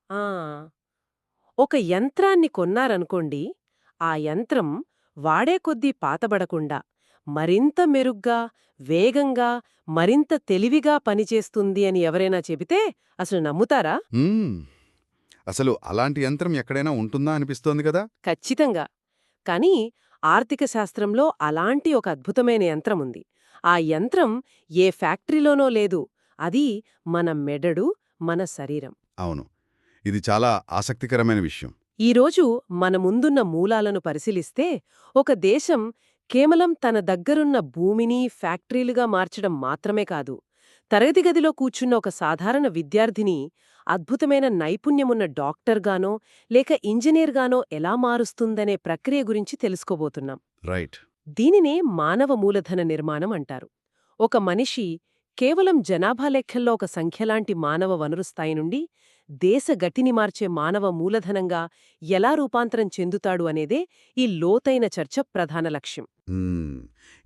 ఆ! ఒక యంత్రాన్ని కొన్నారనుకోండి, ఆ యంత్రం వాడే కొద్దీ పాతబడకుండా, మరింత మెరుగ్గా, వేగంగా, మరింత తెలివిగా పనిచేస్తుంది అని ఎవరైనా చెబితే అసలు నమ్ముతారా? హ్మ్. అసలు అలాంటి యంత్రం ఎక్కడైనా ఉంటుందా అనిపిస్తోంది గదా! ఖచ్చితంగా. కానీ ఆర్థిక శాస్త్రంలో అలాంటి ఒక అద్భుతమైన యంత్రముంది. ఆ యంత్రం ఏ ఫ్యాక్టరీలోనో లేదు. అది మన మెదడు, మన శరీరం. అవును. ఇది చాలా ఆసక్తికరమైన విషయం. ఈరోజు మన ముందున్న మూలాలను పరిశీలిస్తే, ఒక దేశం కేవలం తన దగ్గరున్న భూమిని ఫ్యాక్టరీలుగా మార్చడం మాత్రమే కాదు, తరగతి గదిలో కూర్చున్న ఒక సాధారణ విద్యార్థిని అద్భుతమైన నైపుణ్యమున్న డాక్టర్గానో లేక ఇంజనీర్గానో ఎలా మారుస్తుందనే ప్రక్రియ గురించి తెలుసుకోబోతున్నాం. రైట్. దీనినే మానవ మూలధన నిర్మాణం అంటారు. ఒక మనిషి కేవలం జనాభా లెక్కల్లో ఒక సంఖ్యలాంటి మానవ వనరు స్థాయి నుండి దేశ గతిని మార్చే మానవ మూలధనంగా ఎలా రూపాంతరం చెందుతాడు అనేదే ఈ లోతైన చర్చ ప్రధాన లక్ష్యం. హ్మ్.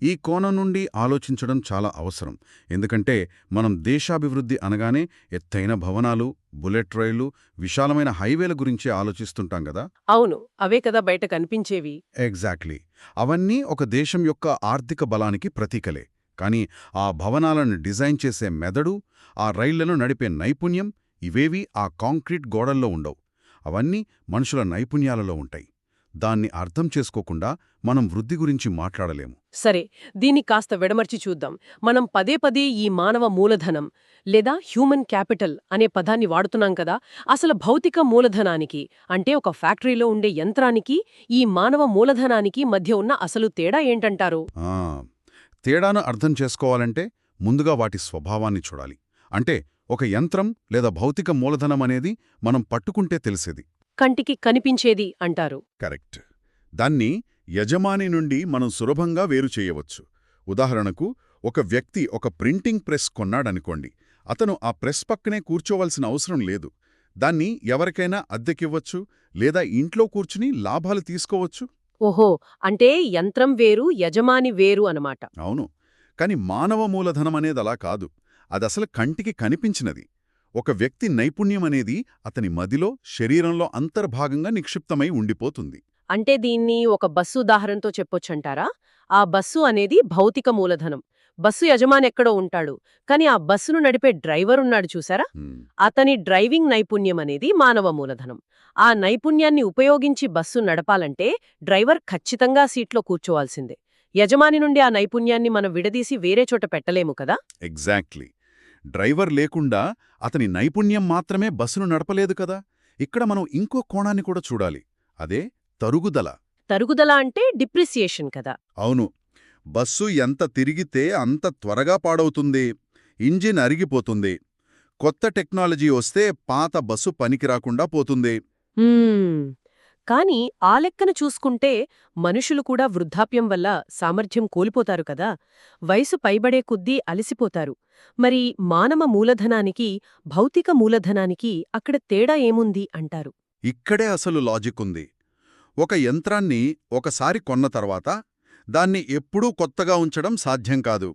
ఈ కోణం నుండి ఆలోచించడం చాలా అవసరం. ఎందుకంటే మనం దేశాభివృద్ధి అనగానే ఎత్తైన భవనాలు, బుల్లెట్ రైళ్లు, విశాలమైన హైవేల గురించే ఆలోచిస్తుంటాం గదా! అవును, అవే కదా బయట కనిపించేవి. ఎగ్జాక్ట్లీ. అవన్నీ ఒక దేశం యొక్క ఆర్థిక బలానికి ప్రతీకలే. కానీ ఆ భవనాలను డిజైన్ చేసే మెదడు, ఆ రైళ్లను నడిపే నైపుణ్యం ఇవేవీ ఆ కాంక్రీట్ గోడల్లో ఉండవు. అవన్నీ మనుషుల నైపుణ్యాలలో ఉంటాయి. దాన్ని అర్థం చేసుకోకుండా మనం వృద్ధి గురించి మాట్లాడలేము. సరే, దీన్ని కాస్త విడమర్చి చూద్దాం. మనం పదే పదే ఈ మానవ మూలధనం లేదా హ్యూమన్ క్యాపిటల్ అనే పదాన్ని వాడుతున్నాం కదా. అసలు భౌతిక మూలధనానికి అంటే ఒక ఫ్యాక్టరీలో ఉండే యంత్రానికి, ఈ మానవ మూలధనానికి మధ్య ఉన్న అసలు తేడా ఏంటంటారు? ఆ తేడాను అర్థం చేసుకోవాలంటే ముందుగా వాటి స్వభావాన్ని చూడాలి. అంటే ఒక యంత్రం లేదా భౌతిక మూలధనం అనేది మనం పట్టుకుంటే తెలిసేది. కంటికి కనిపించేది అంటారు. కరెక్ట్. దాన్ని యజమాని నుండి మనం సులభంగా వేరు చేయవచ్చు. ఉదాహరణకు, ఒక వ్యక్తి ఒక ప్రింటింగ్ ప్రెస్ కొన్నాడనుకోండి. అతను ఆ ప్రెస్ పక్కనే కూర్చోవలసిన అవసరం లేదు. దాన్ని ఎవరికైనా అద్దెకివ్వచ్చు, లేదా ఇంట్లో కూర్చుని లాభాలు తీసుకోవచ్చు. ఓహో, అంటే యంత్రం వేరు, యజమాని వేరు అనమాట. అవును. కాని మానవ మూలధనం అనేదలా కాదు. అదసలు కంటికి కనిపించినది. ఒక వ్యక్తి నైపుణ్యమనేది అతని మదిలో, శరీరంలో అంతర్భాగంగా నిక్షిప్తమై ఉండిపోతుంది. అంటే దీన్ని ఒక బస్సు ఉదాహరణతో చెప్పొచ్చంటారా? ఆ బస్సు అనేది భౌతిక మూలధనం. బస్సు యజమాని ఎక్కడో ఉంటాడు. కానీ ఆ బస్సును నడిపే డ్రైవర్ ఉన్నాడు చూసారా? హ్మ్. అతని డ్రైవింగ్ నైపుణ్యం అనేది మానవ మూలధనం. ఆ నైపుణ్యాన్ని ఉపయోగించి బస్సు నడపాలంటే డ్రైవర్ ఖచ్చితంగా సీట్లో కూర్చోవాల్సిందే. యజమాని నుండి ఆ నైపుణ్యాన్ని మనం విడదీసి వేరే చోట పెట్టలేము కదా. ఎగ్జాక్ట్లీ. డ్రైవర్ లేకుండా అతని నైపుణ్యం మాత్రమే బస్సును నడపలేదు కదా. ఇక్కడ మనం ఇంకో కోణాన్ని కూడా చూడాలి. అదే తరుగుదల. తరుగుదల అంటే డిప్రిసియేషన్ కదా. అవును. బస్సు ఎంత తిరిగితే అంత త్వరగా పాడవుతుంది. ఇంజిన్ అరిగిపోతుంది. కొత్త టెక్నాలజీ వస్తే పాత బస్సు పనికిరాకుండా పోతుంది. హ్మ్. కానీ ఆ లెక్కన చూసుకుంటే మనుషులు కూడా వృద్ధాప్యం వల్ల సామర్థ్యం కోల్పోతారు కదా. వయసు పైబడే కొద్దీ అలసిపోతారు. మరి మానవ మూలధనానికి, భౌతిక మూలధనానికి అక్కడ తేడా ఏముంది అంటారు? ఇక్కడే అసలు లాజిక్ ఉంది. ఒక యంత్రాన్ని ఒకసారి కొన్న తర్వాత దాన్ని ఎప్పుడూ కొత్తగా ఉంచడం సాధ్యం కాదు.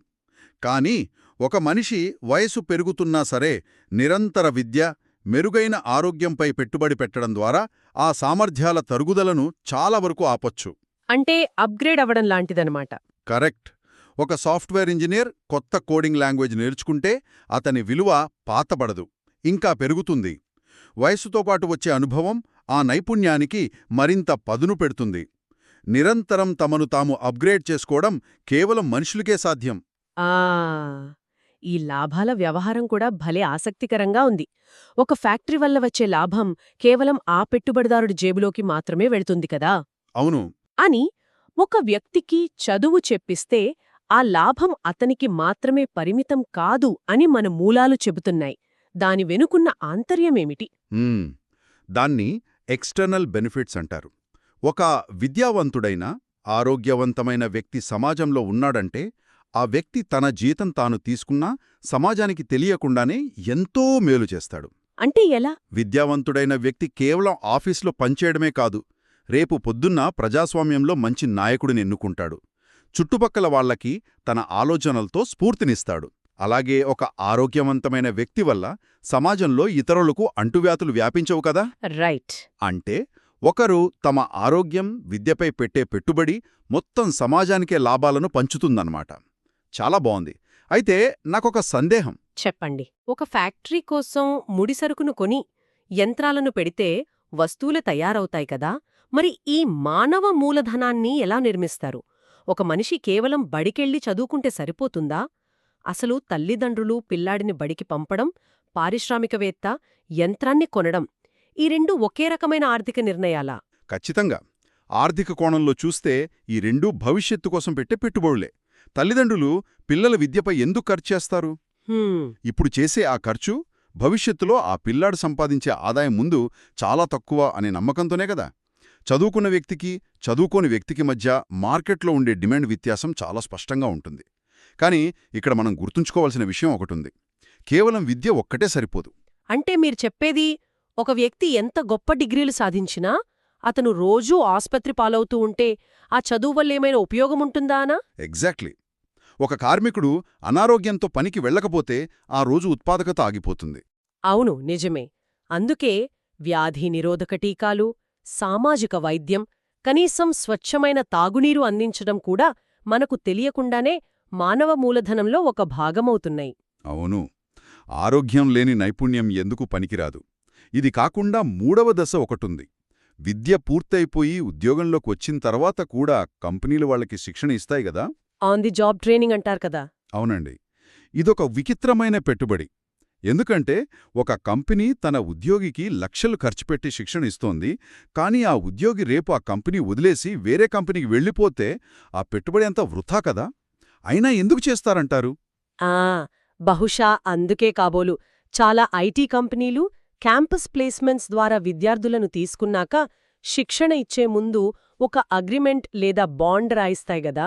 కానీ ఒక మనిషి వయసు పెరుగుతున్నా సరే నిరంతర విద్య, మెరుగైన ఆరోగ్యంపై పెట్టుబడి పెట్టడం ద్వారా ఆ సామర్థ్యాల తరుగుదలను చాలా వరకు ఆపొచ్చు. అంటే అప్గ్రేడ్ అవ్వడం లాంటిదనమాట. కరెక్ట్. ఒక సాఫ్ట్వేర్ ఇంజనీర్ కొత్త కోడింగ్ లాంగ్వేజ్ నేర్చుకుంటే అతని విలువ పాతబడదు, ఇంకా పెరుగుతుంది. వయసుతో పాటు వచ్చే అనుభవం ఆ నైపుణ్యానికి మరింత పదును పెడుతుంది. నిరంతరం తమను తాము అప్గ్రేడ్ చేసుకోవడం కేవలం మనుషులకే సాధ్యం. ఆ! ఈ లాభాల వ్యవహారం కూడా భలే ఆసక్తికరంగా ఉంది. ఒక ఫ్యాక్టరీ వల్ల వచ్చే లాభం కేవలం ఆ పెట్టుబడిదారుడి జేబులోకి మాత్రమే వెళ్తుంది కదా. అవును. అని ఒక వ్యక్తికి చదువు చెప్పిస్తే ఆ లాభం అతనికి మాత్రమే పరిమితం కాదు అని మన మూలాలు చెబుతున్నాయి. దాని వెనుకున్న ఆంతర్యమేమిటి? హ్మ్. దాన్ని ఎక్స్టర్నల్ బెనిఫిట్స్ అంటారు. ఒక విద్యావంతుడైన, ఆరోగ్యవంతమైన వ్యక్తి సమాజంలో ఉన్నాడంటే ఆ వ్యక్తి తన జీతం తాను తీసుకున్నా సమాజానికి తెలియకుండానే ఎంతో మేలు చేస్తాడు. అంటే ఎలా? విద్యావంతుడైన వ్యక్తి కేవలం ఆఫీసులో పనిచేయడమే కాదు, రేపు పొద్దున్న ప్రజాస్వామ్యంలో మంచి నాయకుడిని ఎన్నుకుంటాడు. చుట్టుపక్కల వాళ్లకి తన ఆలోచనలతో స్ఫూర్తినిస్తాడు. అలాగే ఒక ఆరోగ్యవంతమైన వ్యక్తి వల్ల సమాజంలో ఇతరులకు అంటువ్యాధులు వ్యాపించవు కదా. రైట్. అంటే ఒకరు తమ ఆరోగ్యం, విద్యపై పెట్టే పెట్టుబడి మొత్తం సమాజానికే లాభాలను పంచుతుందన్నమాట. చాలా బావుంది. అయితే నాకొక సందేహం. చెప్పండి. ఒక ఫ్యాక్టరీ కోసం ముడిసరుకును కొని యంత్రాలను పెడితే వస్తువులు తయారవుతాయి కదా, మరి ఈ మానవ మూలధనాన్ని ఎలా నిర్మిస్తారు? ఒక మనిషి కేవలం బడికెళ్ళి చదువుకుంటే సరిపోతుందా? అసలు తల్లిదండ్రులు పిల్లాడిని బడికి పంపడం, పారిశ్రామికవేత్త యంత్రాన్ని కొనడం, ఈ రెండూ ఒకే రకమైన ఆర్థిక నిర్ణయాలా? ఖచ్చితంగా. ఆర్థిక కోణంలో చూస్తే ఈ రెండూ భవిష్యత్తు కోసం పెట్టే పెట్టుబడులే. తల్లిదండ్రులు పిల్లల విద్యపై ఎందుకు ఖర్చు చేస్తారు? ఇప్పుడు చేసే ఆ ఖర్చు భవిష్యత్తులో ఆ పిల్లాడు సంపాదించే ఆదాయం ముందు చాలా తక్కువ అనే నమ్మకంతోనే కదా. చదువుకున్న వ్యక్తికి, చదువుకోని వ్యక్తికి మధ్య మార్కెట్లో ఉండే డిమాండ్ వ్యత్యాసం చాలా స్పష్టంగా ఉంటుంది. కానీ ఇక్కడ మనం గుర్తుంచుకోవాల్సిన విషయం ఒకటుంది. కేవలం విద్య ఒక్కటే సరిపోదు. అంటే మీరు చెప్పేది, ఒక వ్యక్తి ఎంత గొప్ప డిగ్రీలు సాధించినా అతను రోజూ ఆస్పత్రి పాలవుతూ ఉంటే ఆ చదువు వల్ల ఏమైనా ఉపయోగముంటుందా అనా? ఎగ్జాక్ట్లీ. ఒక కార్మికుడు అనారోగ్యంతో పనికి వెళ్ళకపోతే ఆ రోజు ఉత్పాదకత ఆగిపోతుంది. అవును, నిజమే. అందుకే వ్యాధి నిరోధక టీకాలు, సామాజిక వైద్యం, కనీసం స్వచ్ఛమైన తాగునీరు అందించడం కూడా మనకు తెలియకుండానే మానవ మూలధనంలో ఒక భాగమవుతున్నాయి. అవును. ఆరోగ్యం లేని నైపుణ్యం ఎందుకు పనికిరాదు. ఇది కాకుండా మూడవ దశ ఒకటుంది. విద్య పూర్తయిపోయి ఉద్యోగంలోకి వచ్చిన తర్వాత కూడా కంపెనీలు వాళ్ళకి శిక్షణ ఇస్తాయి గదా. ఆన్ ది జాబ్ ట్రైనింగ్ అంటారు కదా. అవునండి. ఇదొక విచిత్రమైన పెట్టుబడి. ఎందుకంటే ఒక కంపెనీ తన ఉద్యోగికి లక్షలు ఖర్చుపెట్టి శిక్షణ ఇస్తోంది, కానీ ఆ ఉద్యోగి రేపు ఆ కంపెనీ వదిలేసి వేరే కంపెనీకి వెళ్ళిపోతే ఆ పెట్టుబడి అంతా వృథా కదా. అయినా ఎందుకు చేస్తారంటారు? ఆ బహుశా అందుకే కాబోలు చాలా ఐటీ కంపెనీలు క్యాంపస్ ప్లేస్మెంట్స్ ద్వారా విద్యార్థులను తీసుకున్నాక శిక్షణ ఇచ్చే ముందు ఒక అగ్రిమెంట్ లేదా బాండ్ రాయిస్తాయి గదా,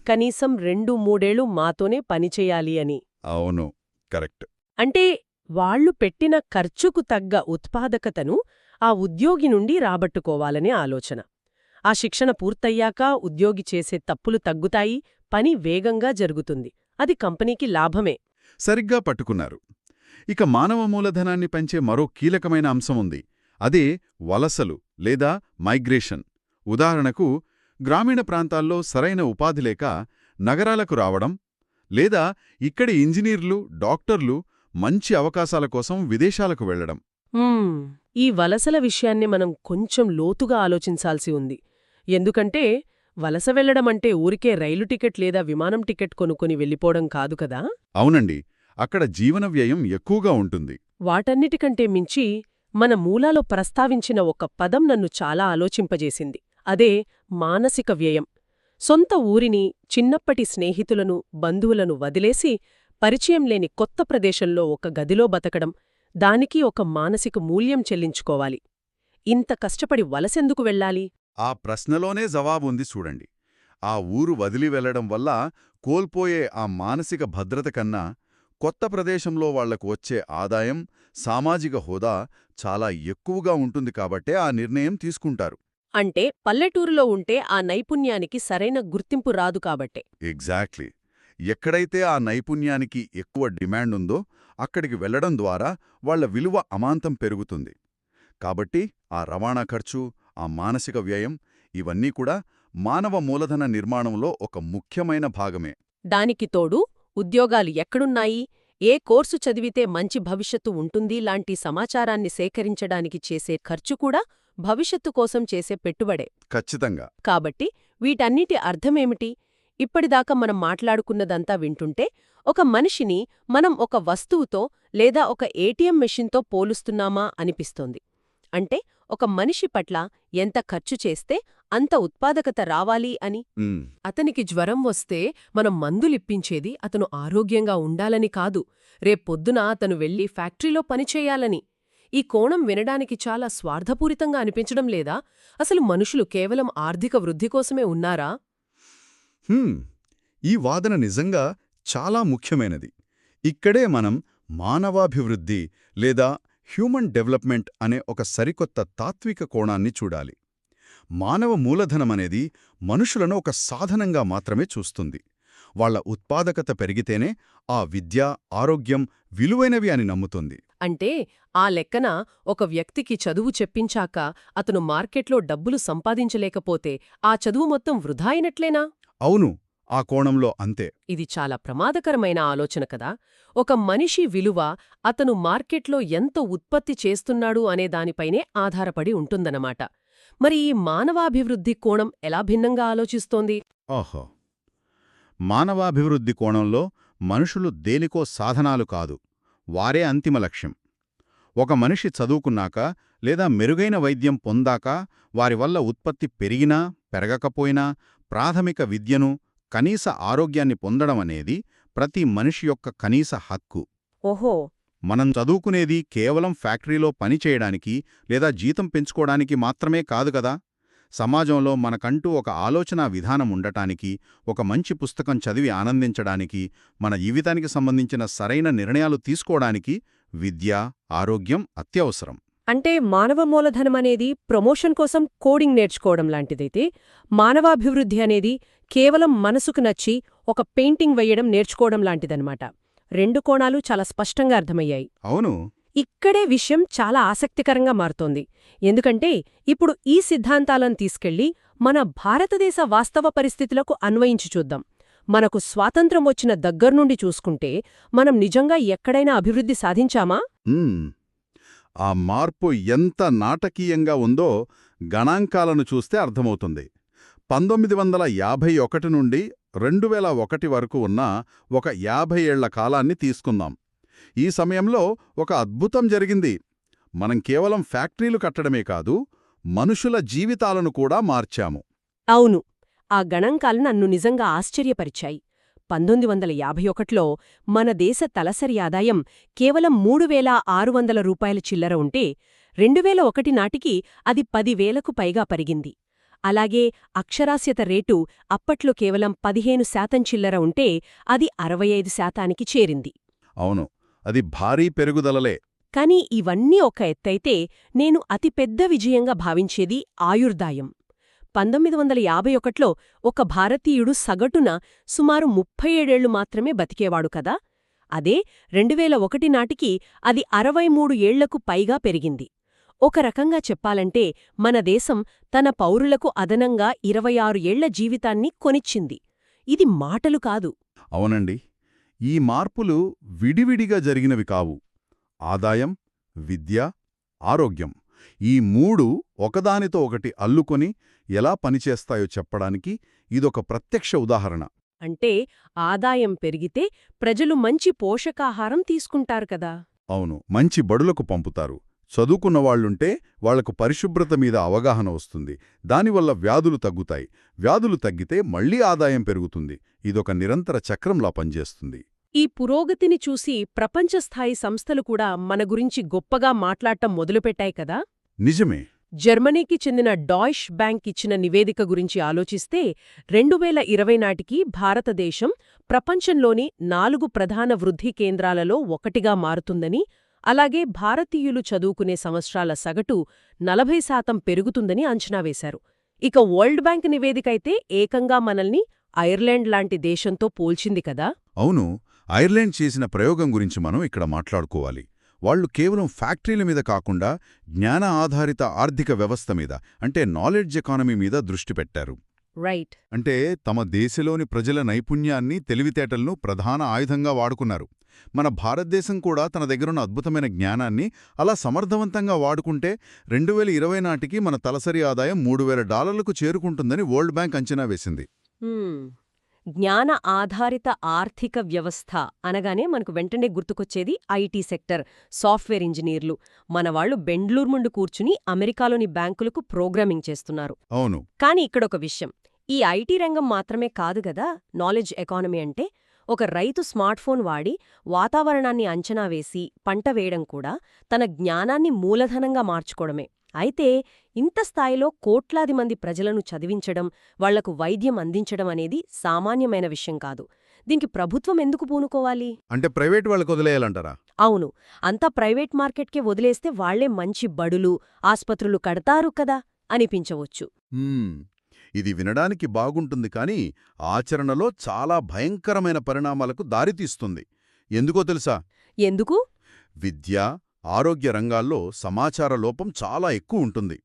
కనీసం 2-3 ఏళ్లు మాతోనే పనిచేయాలి అని. అవును, కరెక్ట్. అంటే వాళ్లు పెట్టిన ఖర్చుకు తగ్గ ఉత్పాదకతను ఆ ఉద్యోగి నుండి రాబట్టుకోవాలనే ఆలోచన. ఆ శిక్షణ పూర్తయ్యాక ఉద్యోగి చేసే తప్పులు తగ్గుతాయి, పని వేగంగా జరుగుతుంది. అది కంపెనీకి లాభమే. సరిగ్గా పట్టుకున్నారు. ఇక మానవ మూలధనాన్ని పెంచే మరో కీలకమైన అంశం ఉంది. అదే వలసలు లేదా మైగ్రేషన్. ఉదాహరణకు, గ్రామీణ ప్రాంతాల్లో సరైన ఉపాధి లేక నగరాలకు రావడం, లేదా ఇక్కడి ఇంజనీర్లు, డాక్టర్లు మంచి అవకాశాల కోసం విదేశాలకు వెళ్లడం. ఈ వలసల విషయాన్ని మనం కొంచెం లోతుగా ఆలోచించాల్సి ఉంది. ఎందుకంటే వలస వెళ్లడమంటే ఊరికే రైలు టికెట్ లేదా విమానం టికెట్ కొనుక్కొని వెళ్ళిపోవడం కాదు కదా. అవునండి. అక్కడ జీవన వ్యయం ఎక్కువగా ఉంటుంది. వాటన్నిటికంటే మించి మన మూలాలో ప్రస్తావించిన ఒక పదం నన్ను చాలా ఆలోచింపజేసింది. అదే మానసిక వ్యయం. సొంత ఊరిని, చిన్నప్పటి స్నేహితులను, బంధువులను వదిలేసి పరిచయం లేని కొత్త ప్రదేశంలో ఒక గదిలో బతకడం, దానికి ఒక మానసిక మూల్యం చెల్లించుకోవాలి. ఇంత కష్టపడి వలసెందుకు వెళ్ళాలి? ఆ ప్రశ్నలోనే జవాబుంది చూడండి. ఆ ఊరు వదిలి వెళ్లడం వల్ల కోల్పోయే ఆ మానసిక భద్రత కన్నా కొత్త ప్రదేశంలో వాళ్లకు వచ్చే ఆదాయం, సామాజిక హోదా చాలా ఎక్కువగా ఉంటుంది కాబట్టే ఆ నిర్ణయం తీసుకుంటారు. అంటే పల్లెటూరులో ఉంటే ఆ నైపుణ్యానికి సరైన గుర్తింపు రాదు కాబట్టే. ఎగ్జాక్ట్లీ. ఎక్కడైతే ఆ నైపుణ్యానికి ఎక్కువ డిమాండ్ ఉందో అక్కడికి వెళ్లడం ద్వారా వాళ్ల విలువ అమాంతం పెరుగుతుంది. కాబట్టి ఆ రవాణా ఖర్చు, ఆ మానసిక వ్యయం, ఇవన్నీ కూడా మానవ మూలధన నిర్మాణంలో ఒక ముఖ్యమైన భాగమే. దానికి తోడు ఉద్యోగాలు ఎక్కడున్నాయి, ఏ కోర్సు చదివితే మంచి భవిష్యత్తు ఉంటుంది లాంటి సమాచారాన్ని సేకరించడానికి చేసే ఖర్చు కూడా భవిష్యత్తు కోసం చేసే పెట్టుబడే. ఖచ్చితంగా. కాబట్టి వీటన్నిటి అర్థమేమిటి? ఇప్పటిదాకా మనం మాట్లాడుకున్నదంతా వింటుంటే ఒక మనిషిని మనం ఒక వస్తువుతో లేదా ఒక ఏటీఎం మెషిన్తో పోలుస్తున్నామా అనిపిస్తోంది. అంటే ఒక మనిషి పట్ల ఎంత ఖర్చు చేస్తే అంత ఉత్పాదకత రావాలి అని. అతనికి జ్వరం వస్తే మనం మందులిప్పించేది అతను ఆరోగ్యంగా ఉండాలని కాదు, రేపొద్దున అతను వెళ్లి ఫ్యాక్టరీలో పనిచేయాలని. ఈ కోణం వినడానికి చాలా స్వార్థపూరితంగా అనిపించడం లేదా? అసలు మనుషులు కేవలం ఆర్థిక వృద్ధి కోసమే ఉన్నారా? ఈ వాదన నిజంగా చాలా ముఖ్యమైనది. ఇక్కడే మనం మానవాభివృద్ధి లేదా హ్యూమన్ డెవలప్మెంట్ అనే ఒక సరికొత్త తాత్విక కోణాన్ని చూడాలి. మానవ మూలధనమనేది మనుషులను ఒక సాధనంగా మాత్రమే చూస్తుంది. వాళ్ళ ఉత్పాదకత పెరిగితేనే ఆ విద్య, ఆరోగ్యం విలువైనవి అని నమ్ముతుంది. అంటే ఆ లెక్కన ఒక వ్యక్తికి చదువు చెప్పించాక అతను మార్కెట్లో డబ్బులు సంపాదించలేకపోతే ఆ చదువు మొత్తం వృధా అయినట్లేనా? అవును, ఆ కోణంలో అంతే. ఇది చాలా ప్రమాదకరమైన ఆలోచన కదా. ఒక మనిషి విలువ అతను మార్కెట్లో ఎంత ఉత్పత్తి చేస్తున్నాడు అనే దానిపైనే ఆధారపడి ఉంటుందన్నమాట. మరి ఈ మానవాభివృద్ధి కోణం ఎలా భిన్నంగా ఆలోచిస్తోంది? ఓహో. మానవాభివృద్ధి కోణంలో మనుషులు దేనికో సాధనాలు కాదు, వారే అంతిమ లక్ష్యం. ఒక మనిషి చదువుకున్నాక లేదా మెరుగైన వైద్యం పొందాక వారి వల్ల ఉత్పత్తి పెరిగినా పెరగకపోయినా ప్రాథమిక విద్యను, కనీస ఆరోగ్యాన్ని పొందడమనేది ప్రతి మనిషి యొక్క కనీస హక్కు. ఓహో. మనం చదువుకునేది కేవలం ఫ్యాక్టరీలో పనిచేయడానికి లేదా జీతం పెంచుకోవడానికి మాత్రమే కాదు కదా. సమాజంలో మనకంటూ ఒక ఆలోచనా విధానం ఉండటానికి, ఒక మంచి పుస్తకం చదివి ఆనందించడానికి, మన జీవితానికి సంబంధించిన సరైన నిర్ణయాలు తీసుకోవడానికి విద్య, ఆరోగ్యం అత్యవసరం. అంటే మానవ మూలధనమనేది ప్రమోషన్ కోసం కోడింగ్ నేర్చుకోవడం లాంటిదైతే, మానవాభివృద్ధి అనేది కేవలం మనసుకు నచ్చి ఒక పెయింటింగ్ వెయ్యడం నేర్చుకోవడం లాంటిదన్నమాట. రెండు కోణాలు చాలా స్పష్టంగా అర్థమయ్యాయి. అవును. ఇక్కడే విషయం చాలా ఆసక్తికరంగా మారుతోంది. ఎందుకంటే ఇప్పుడు ఈ సిద్ధాంతాలను తీసుకెళ్లి మన భారతదేశ వాస్తవ పరిస్థితులకు అన్వయించి చూద్దాం. మనకు స్వాతంత్ర్యం వచ్చిన దగ్గర్నుండి చూసుకుంటే మనం నిజంగా ఎక్కడైనా అభివృద్ధి సాధించామా? ఆ మార్పు ఎంత నాటకీయంగా ఉందో గణాంకాలను చూస్తే అర్థమవుతుంది. 1951 నుండి 2001 వరకు ఉన్న ఒక 50 ఏళ్ల కాలాన్ని తీసుకుందాం. ఈ సమయంలో ఒక అద్భుతం జరిగింది. మనం కేవలం ఫ్యాక్టరీలు కట్టడమే కాదు, మనుషుల జీవితాలను కూడా మార్చాము. అవును. ఆ గణాంకాలు నన్ను నిజంగా ఆశ్చర్యపరిచాయి. 1951లో మన దేశ తలసరి ఆదాయం కేవలం 3,600 రూపాయల చిల్లర ఉంటే 2001 నాటికి అది 10,000కు పైగా పెరిగింది. అలాగే అక్షరాస్యత రేటు అప్పట్లో కేవలం 15% చిల్లర ఉంటే అది 65%కి చేరింది. అవును, అది భారీ పెరుగుదలలే. కాని ఇవన్నీ ఒక ఎత్తైతే నేను అతిపెద్ద విజయంగా భావించేది ఆయుర్దాయం. 1951లో ఒక భారతీయుడు సగటున సుమారు 37 ఏళ్లు మాత్రమే బతికేవాడు కదా. అదే 2001 నాటికి అది 63 ఏళ్లకు పైగా పెరిగింది. ఒక రకంగా చెప్పాలంటే మన దేశం తన పౌరులకు అదనంగా 26 ఏళ్ల జీవితాన్ని కొనిచ్చింది. ఇది మాటలు కాదు. అవునండి, ఈ మార్పులు విడివిడిగా జరిగినవి కావు. ఆదాయం, విద్య, ఆరోగ్యం ఈ మూడు ఒకదానితో ఒకటి అల్లుకొని ఎలా పనిచేస్తాయో చెప్పడానికి ఇదొక ప్రత్యక్ష ఉదాహరణ. అంటే ఆదాయం పెరిగితే ప్రజలు మంచి పోషకాహారం తీసుకుంటారు కదా. అవును, మంచి బడులకు పంపుతారు. చదువుకున్నవాళ్లుంటే వాళ్లకు పరిశుభ్రత మీద అవగాహన వస్తుంది. దానివల్ల వ్యాధులు తగ్గుతాయి. వ్యాధులు తగ్గితే మళ్లీ ఆదాయం పెరుగుతుంది. ఇదొక నిరంతర చక్రంలా పనిచేస్తుంది. ఈ పురోగతిని చూసి ప్రపంచస్థాయి సంస్థలు కూడా మన గురించి గొప్పగా మాట్లాడటం మొదలుపెట్టాయి కదా. నిజమే. జర్మనీకి చెందిన డాయిష్ బ్యాంక్ ఇచ్చిన నివేదిక గురించి ఆలోచిస్తే 2020 నాటికి భారతదేశం ప్రపంచంలోని 4 ప్రధాన వృద్ధి కేంద్రాలలో ఒకటిగా మారుతుందని, అలాగే భారతీయులు చదువుకునే సంవత్సరాల సగటు 40% పెరుగుతుందని అంచనా వేశారు. ఇక వరల్డ్ బ్యాంక్ నివేదికైతే ఏకంగా మనల్ని ఐర్లాండ్ లాంటి దేశంతో పోల్చింది కదా. అవును, ఐర్లాండ్ చేసిన ప్రయోగం గురించి మనం ఇక్కడ మాట్లాడుకోవాలి. వాళ్లు కేవలం ఫ్యాక్టరీల మీద కాకుండా జ్ఞాన ఆధారిత ఆర్థిక వ్యవస్థ మీద, అంటే నాలెడ్జ్ ఎకానమీ మీద దృష్టి పెట్టారు. రైట్. అంటే తమ దేశంలోని ప్రజల నైపుణ్యాన్ని, తెలివితేటలను ప్రధాన ఆయుధంగా వాడుకున్నారు. మన భారతదేశం కూడా తన దగ్గరున్న అద్భుతమైన జ్ఞానాన్ని అలా సమర్థవంతంగా వాడుకుంటే 2020 నాటికి మన తలసరి ఆదాయం $3,000కు చేరుకుంటుందని వరల్డ్ బ్యాంక్ అంచనా వేసింది. జ్ఞాన ఆధారిత ఆర్థిక వ్యవస్థ అనగానే మనకు వెంటనే గుర్తుకొచ్చేది ఐటీ సెక్టర్, సాఫ్ట్వేర్ ఇంజనీర్లు. మనవాళ్లు బెండ్లూరు ముందు కూర్చుని అమెరికాలోని బ్యాంకులకు ప్రోగ్రామింగ్ చేస్తున్నారు. అవును. కాని ఇక్కడొక విషయం, ఈ ఐటీ రంగం మాత్రమే కాదు గదా నాలెడ్జ్ ఎకానమీ అంటే. ఒక రైతు స్మార్ట్ఫోన్ వాడి వాతావరణాన్ని అంచనా వేసి పంట వేయడం కూడా తన జ్ఞానాన్ని మూలధనంగా మార్చుకోవడమే. అయితే ఇంత స్థాయిలో కోట్లాది మంది ప్రజలను చదివించడం, వాళ్లకు వైద్యం అందించడం అనేది సామాన్యమైన విషయం కాదు. దీనికి ప్రభుత్వం ఎందుకు పూనుకోవాలి? అంటే ప్రైవేట్ వాళ్ళకు వదిలేయాలంటారా? అవును, అంతా ప్రైవేట్ మార్కెట్కే వదిలేస్తే వాళ్లే మంచి బడులు, ఆస్పత్రులు కడతారు కదా అనిపించవచ్చు. ఇది వినడానికి బాగుంటుంది కానీ ఆచరణలో చాలా భయంకరమైన పరిణామాలకు దారితీస్తుంది. ఎందుకో తెలుసా? ఎందుకు? విద్య, ఆరోగ్య రంగాల్లో సమాచార లోపం చాలా ఎక్కువ ఉంటుంది.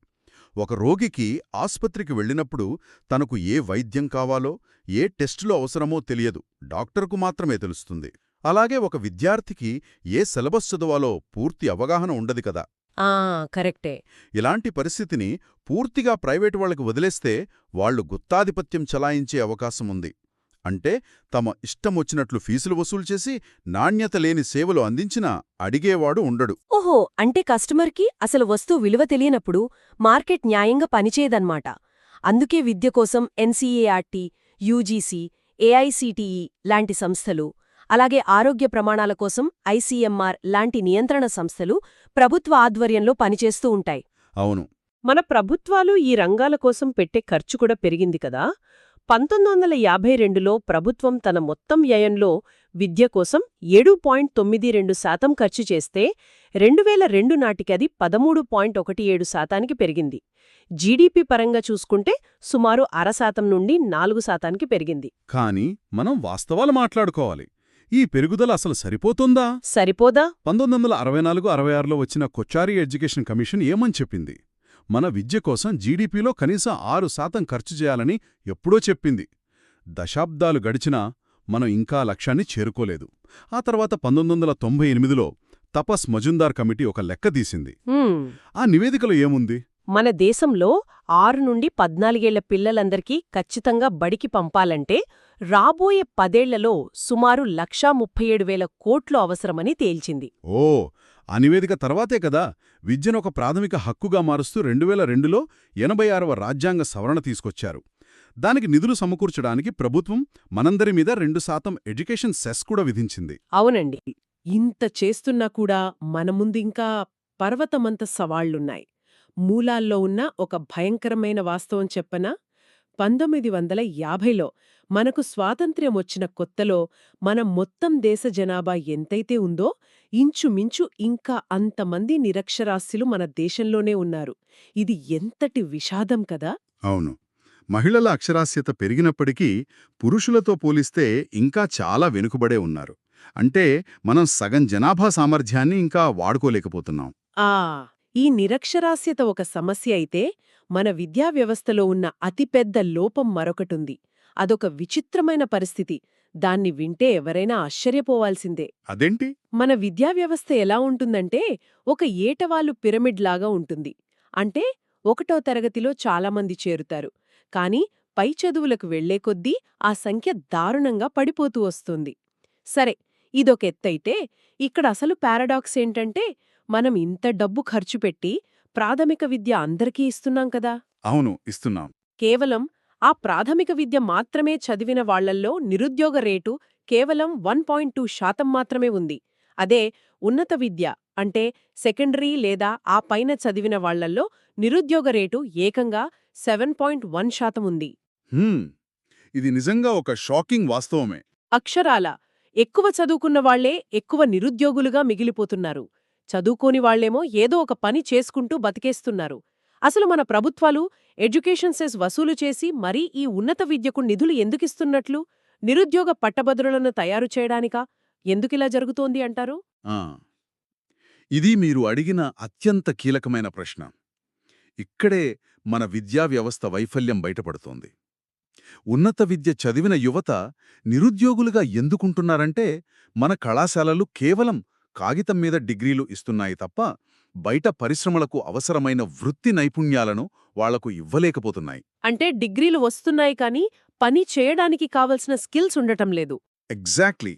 ఒక రోగికి ఆస్పత్రికి వెళ్ళినప్పుడు తనకు ఏ వైద్యం కావాలో, ఏ టెస్టులు అవసరమో తెలియదు, డాక్టర్కు మాత్రమే తెలుస్తుంది. అలాగే ఒక విద్యార్థికి ఏ సిలబస్ చదవాలో పూర్తి అవగాహన ఉండదు కదా. కరెక్టే. ఇలాంటి పరిస్థితిని పూర్తిగా ప్రైవేటు వాళ్ళకి వదిలేస్తే వాళ్లు గుత్తాధిపత్యం చలాయించే అవకాశముంది. అంటే తమ ఇష్టమొచ్చినట్లు ఫీజులు వసూలు చేసి నాణ్యత లేని సేవలు అందించినా అడిగేవాడు ఉండడు. ఓహో, అంటే కస్టమర్కి అసలు వస్తువు విలువ తెలియనప్పుడు మార్కెట్ న్యాయంగా పనిచేయదన్నమాట. అందుకే విద్య కోసం ఎన్సీఏఆర్టీ, యూజీసీ, ఏఐసీటీఈ లాంటి సంస్థలు, అలాగే ఆరోగ్య ప్రమాణాల కోసం ఐసీఎంఆర్ లాంటి నియంత్రణ సంస్థలు ప్రభుత్వ ఆధ్వర్యంలో పనిచేస్తూ ఉంటాయి. అవును. మన ప్రభుత్వాలు ఈ రంగాల కోసం పెట్టే ఖర్చు కూడా పెరిగింది కదా. 1952లో ప్రభుత్వం తన మొత్తం వ్యయంలో విద్య కోసం 7.92% ఖర్చు చేస్తే 2002 నాటికి అది 13.17%కి పెరిగింది. జీడీపీ పరంగా చూసుకుంటే సుమారు 0.5% నుండి 4%కి పెరిగింది. కానీ మనం వాస్తవాలు మాట్లాడుకోవాలి. ఈ పెరుగుదల అసలు సరిపోతుందా? సరిపోదా? 1964-66లో వచ్చిన కొచ్చారి ఎడ్యుకేషన్ కమిషన్ ఏమని చెప్పింది? మన విద్య కోసం జీడీపీలో కనీసం 6% ఖర్చు చేయాలని ఎప్పుడో చెప్పింది. దశాబ్దాలు గడిచినా మనం ఇంకా లక్ష్యాన్ని చేరుకోలేదు. ఆ తర్వాత 1998లో తపస్ మజుందార్ కమిటీ ఒక లెక్క తీసింది. ఆ నివేదికలో ఏముంది? మన దేశంలో 6 నుండి 14 ఏళ్ల పిల్లలందరికీ ఖచ్చితంగా బడికి పంపాలంటే రాబోయే 10 ఏళ్లలో సుమారు 1,37,000 కోట్లు అవసరమని తేల్చింది. ఓ, ఆ నివేదిక తర్వాతే కదా విద్యను ఒక ప్రాథమిక హక్కుగా మారుస్తూ 2002లో 86వ రాజ్యాంగ సవరణ తీసుకొచ్చారు. దానికి నిధులు సమకూర్చడానికి ప్రభుత్వం మనందరి మీద 2% ఎడ్యుకేషన్ సెస్ కూడా విధించింది. అవునండి. ఇంత చేస్తున్నా కూడా మన ముందింకా పర్వతమంత సవాళ్లున్నాయి. మూలాల్లో ఉన్న ఒక భయంకరమైన వాస్తవం చెప్పనా? 1950లో మనకు స్వాతంత్ర్యం వచ్చిన కొత్తలో మన మొత్తం దేశ జనాభా ఎంతైతే ఉందో ఇంచుమించు ఇంకా అంతమంది నిరక్షరాస్యులు మన దేశంలోనే ఉన్నారు. ఇది ఎంతటి విషాదం కదా. అవును. మహిళల అక్షరాస్యత పెరిగినప్పటికీ పురుషులతో పోలిస్తే ఇంకా చాలా వెనుకబడే ఉన్నారు. అంటే మనం సగం జనాభా సామర్థ్యాన్ని ఇంకా వాడుకోలేకపోతున్నాం. ఈ నిరక్షరాస్యత ఒక సమస్య అయితే మన విద్యా వ్యవస్థలో ఉన్న అతిపెద్ద లోపం మరొకటుంది. అదొక విచిత్రమైన పరిస్థితి. దాన్ని వింటే ఎవరైనా ఆశ్చర్యపోవాల్సిందే. అదేంటి? మన విద్యా వ్యవస్థ ఎలా ఉంటుందంటే ఒక ఏటవాలు పిరమిడ్ లాగా ఉంటుంది. అంటే 1వ తరగతిలో చాలామంది చేరుతారు. కానీ పై చదువులకు వెళ్లే కొద్దీ ఆ సంఖ్య దారుణంగా పడిపోతూ వస్తుంది. సరే, ఇదొక ఎత్తైతే ఇక్కడ అసలు పారాడాక్స్ ఏంటంటే మనం ఇంత డబ్బు ఖర్చు పెట్టి ప్రాథమిక విద్య అందరికీ ఇస్తున్నాం కదా. అవును, ఇస్తున్నాం. కేవలం ఆ ప్రాథమిక విద్య మాత్రమే చదివిన వాళ్లల్లో నిరుద్యోగ రేటు కేవలం 1.2% మాత్రమే ఉంది. అదే ఉన్నత విద్య అంటే సెకండరీ లేదా ఆ పైన చదివిన వాళ్లల్లో నిరుద్యోగ రేటు ఏకంగా 7.1% ఉంది. ఇది నిజంగా ఒక షాకింగ్ వాస్తవమే. అక్షరాల ఎక్కువ చదువుకున్న వాళ్లే ఎక్కువ నిరుద్యోగులుగా మిగిలిపోతున్నారు. చదువుకోని వాళ్లేమో ఏదో ఒక పని చేసుకుంటూ బతికేస్తున్నారు. అసలు మన ప్రభుత్వాలు ఎడ్యుకేషన్ సెస్ వసూలు చేసి మరీ ఈ ఉన్నత విద్యకు నిధులు ఎందుకిస్తున్నట్లు? నిరుద్యోగ పట్టభద్రులను తయారు చేయడానికా? ఎందుకిలా జరుగుతోంది అంటారు? ఇది మీరు అడిగిన అత్యంత కీలకమైన ప్రశ్న. ఇక్కడే మన విద్యా వ్యవస్థ వైఫల్యం బయటపడుతోంది. ఉన్నత విద్య చదివిన యువత నిరుద్యోగులుగా ఎందుకుంటున్నారంటే మన కళాశాలలు కేవలం కాగితం మీద డిగ్రీలు ఇస్తున్నాయి తప్ప బయట పరిశ్రమలకు అవసరమైన వృత్తి నైపుణ్యాలను వాళ్లకు ఇవ్వలేకపోతున్నాయి. అంటే డిగ్రీలు వస్తున్నాయి కానీ పని చేయడానికి కావలసిన స్కిల్స్ ఉండటం లేదు. ఎగ్జాక్ట్లీ.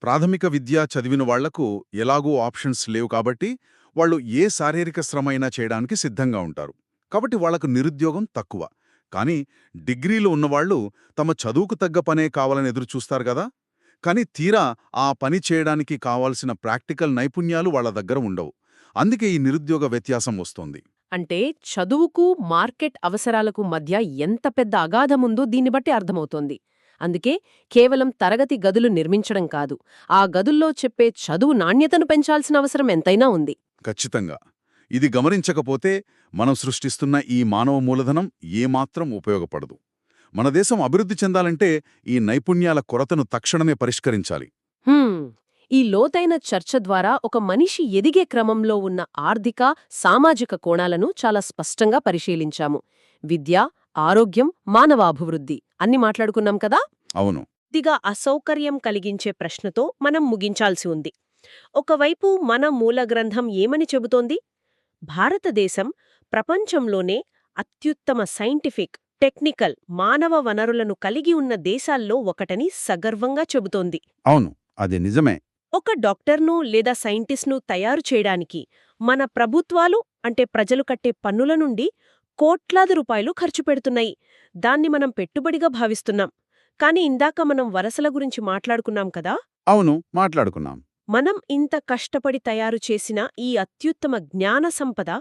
ప్రాథమిక విద్య చదివిన వాళ్లకు ఎలాగూ ఆప్షన్స్ లేవు కాబట్టి వాళ్ళు ఏ శారీరక శ్రమైనా చేయడానికి సిద్ధంగా ఉంటారు. కాబట్టి వాళ్లకు నిరుద్యోగం తక్కువ. కానీ డిగ్రీలు ఉన్నవాళ్లు తమ చదువుకు తగ్గ పనే కావాలని ఎదురుచూస్తారు కదా. కానీ తీరా ఆ పని చేయడానికి కావాల్సిన ప్రాక్టికల్ నైపుణ్యాలు వాళ్ల దగ్గర ఉండవు. అందుకే ఈ నిరుద్యోగ వ్యత్యాసం వస్తోంది. అంటే చదువుకు మార్కెట్ అవసరాలకు మధ్య ఎంత పెద్ద అగాధముందో దీన్ని బట్టి అర్థమవుతోంది. అందుకే కేవలం తరగతి గదులు నిర్మించడం కాదు, ఆ గదుల్లో చెప్పే చదువు నాణ్యతను పెంచాల్సిన అవసరం ఎంతైనా ఉంది. ఖచ్చితంగా. ఇది గమనించకపోతే మనం సృష్టిస్తున్న ఈ మానవ మూలధనం ఏమాత్రం ఉపయోగపడదు. మన దేశం అభివృద్ధి చెందాలంటే ఈ నైపుణ్యాల కొరతను తక్షణమే పరిష్కరించాలి. ఈ లోతైన చర్చ ద్వారా ఒక మనిషి ఎదిగే క్రమంలో ఉన్న ఆర్థిక, సామాజిక కోణాలను చాలా స్పష్టంగా పరిశీలించాము. విద్య, ఆరోగ్యం, మానవాభివృద్ధి అన్ని మాట్లాడుకున్నాం కదా? అవును. కొద్దిగా అసౌకర్యం కలిగించే ప్రశ్నతో మనం ముగించాల్సి ఉంది. ఒకవైపు మన మూల గ్రంథం ఏమని చెబుతోంది? భారతదేశం ప్రపంచంలోనే అత్యుత్తమ సైంటిఫిక్, టెక్నికల్, మానవ వనరులను కలిగి ఉన్న దేశాల్లో ఒకటని సగర్వంగా చెబుతోంది. అవును, అది నిజమే. ఒక డాక్టర్ను లేదా సైంటిస్ట్ను తయారు చేయడానికి మన ప్రభుత్వాలు అంటే ప్రజలు కట్టే పన్నుల నుండి కోట్లాది రూపాయలు ఖర్చు పెడుతున్నాయి. దాన్ని మనం పెట్టుబడిగా భావిస్తున్నాం. కాని ఇందాక మనం వరసల గురించి మాట్లాడుకున్నాం కదా? అవును, మాట్లాడుకున్నాం. మనం ఇంత కష్టపడి తయారు చేసిన ఈ అత్యుత్తమ జ్ఞాన సంపద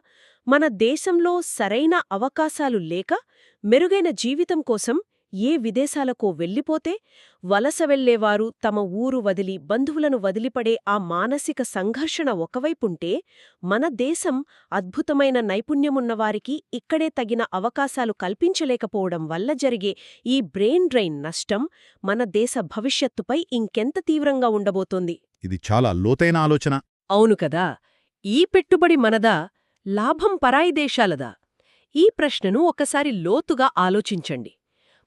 మన దేశంలో సరైన అవకాశాలు లేక మెరుగైన జీవితం కోసం ఏ విదేశాలకో వెళ్ళిపోతే వలస వెళ్లేవారు తమ ఊరు వదిలి బంధువులను వదిలిపడే ఆ మానసిక సంఘర్షణ ఒకవైపుంటే, మన దేశం అద్భుతమైన నైపుణ్యమున్నవారికి ఇక్కడే తగిన అవకాశాలు కల్పించలేకపోవడం వల్ల జరిగే ఈ బ్రెయిన్ డ్రైన్ నష్టం మన దేశ భవిష్యత్తుపై ఇంకెంత తీవ్రంగా ఉండబోతోంది. ఇది చాలా లోతైన ఆలోచన. అవును కదా. ఈ పెట్టుబడి మనదా, లాభం పరాయి దేశాలదా? ఈ ప్రశ్నను ఒకసారి లోతుగా ఆలోచించండి.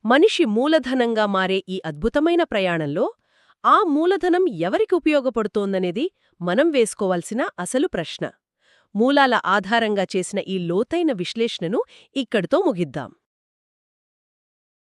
మనిషి మూలధనంగా మారే ఈ అద్భుతమైన ప్రయాణంలో ఆ మూలధనం ఎవరికి ఉపయోగపడుతోందనేది మనం వేసుకోవాల్సిన అసలు ప్రశ్న. మూలాల ఆధారంగా చేసిన ఈ లోతైన విశ్లేషణను ఇక్కడితో ముగిద్దాం.